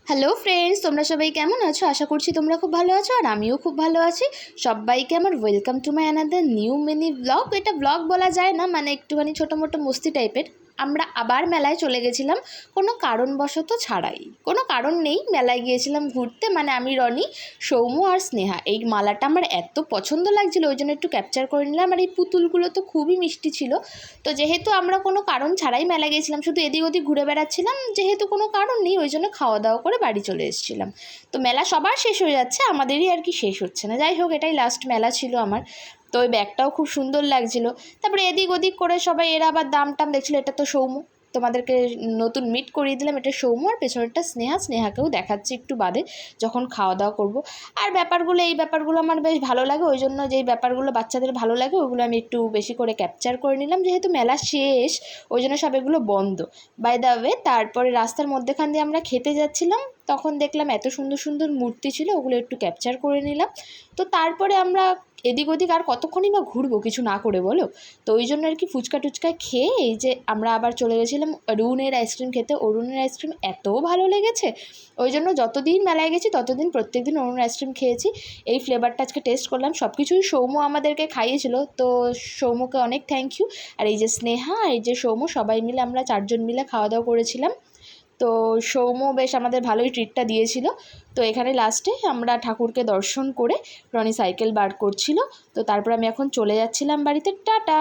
Hello friends, তোমরা সবাই কেমন আছো? আশা করছি তোমরা খুব ভালো আছো আর আমিও খুব ভালো আছি। সবাইকে আমার welcome to my another new mini blog. এটা ব্লগ বলা যায় না, মানে একটুখানি ছোটো মোটো মস্তি টাইপের। আমরা আবার মেলায় চলে গেছিলাম কোনো কারণবশত ছাড়াই, কোনো কারণ নেই, মেলায় গিয়েছিলাম ঘুরতে। মানে আমি, রনি, সৌম্য আর স্নেহা। এই মালাটা আমার এত পছন্দ লাগছিলো, ওই জন্য একটু ক্যাপচার করে নিলাম। আর এই পুতুলগুলো তো খুবই মিষ্টি ছিল। তো যেহেতু আমরা কোনো কারণ ছাড়াই মেলা গিয়েছিলাম, শুধু এদিক ওদিক ঘুরে বেড়াচ্ছিলাম, যেহেতু কোনো কারণ নেই, ওই জন্য খাওয়া দাওয়া করে বাড়ি চলে এসেছিলাম। তো মেলা সবার শেষ হয়ে যাচ্ছে, আমাদেরই আর কি শেষ হচ্ছে না। যাই হোক, এটাই লাস্ট মেলা ছিল আমার। তো ওই ব্যাগটাও খুব সুন্দর লাগছিলো। তারপরে এদিক ওদিক করে সবাই, এরা আবার দাম টাম দেখছিলো। এটা তো সৌম্য, তোমাদেরকে নতুন মিট করিয়ে দিলাম। এটা সৌম্য, আর পেছনেরটা স্নেহাকেও দেখাচ্ছি একটু বাদে যখন খাওয়া দাওয়া করবো। আর এই ব্যাপারগুলো আমার বেশ ভালো লাগে, ওই জন্য যেই ব্যাপারগুলো বাচ্চাদের ভালো লাগে ওগুলো আমি একটু বেশি করে ক্যাপচার করে নিলাম। যেহেতু মেলা শেষ, ওই জন্য সব এগুলো বন্ধ। বাই দ্য ওয়ে, তারপরে রাস্তার মধ্যেখান দিয়ে আমরা খেতে যাচ্ছিলাম, তখন দেখলাম এত সুন্দর সুন্দর মূর্তি ছিল, ওগুলো একটু ক্যাপচার করে নিলাম। তো তারপরে আমরা এদিক ওদিক আর কতক্ষণই বা ঘুরবো কিছু না করে, বলো? তো ওই জন্য আর কি ফুচকা টুচকা খেয়ে এই যে আমরা আবার চলে গেছিলাম অরুণের আইসক্রিম খেতে। অরুণের আইসক্রিম এত ভালো লেগেছে, ওই জন্য যতদিন মেলায় গেছি ততদিন প্রত্যেকদিন অরুণ আইসক্রিম খেয়েছি। এই ফ্লেভারটা আজকে টেস্ট করলাম। সব কিছুই সৌম্য আমাদেরকে খাইয়েছিল, তো সৌম্যকে অনেক থ্যাংক ইউ। আর এই যে স্নেহা, এই যে সৌম্য, সবাই মিলে আমরা 4জন মিলে খাওয়া দাওয়া করেছিলাম। তো সৌম্য বেশ আমাদের ভালোই ট্রিটটা দিয়েছিল। তো এখানে লাস্টে আমরা ঠাকুরকে দর্শন করে রনি সাইকেল বার করছিল। তো তারপর আমি এখন চলে যাচ্ছিলাম বাড়িতে। টাটা।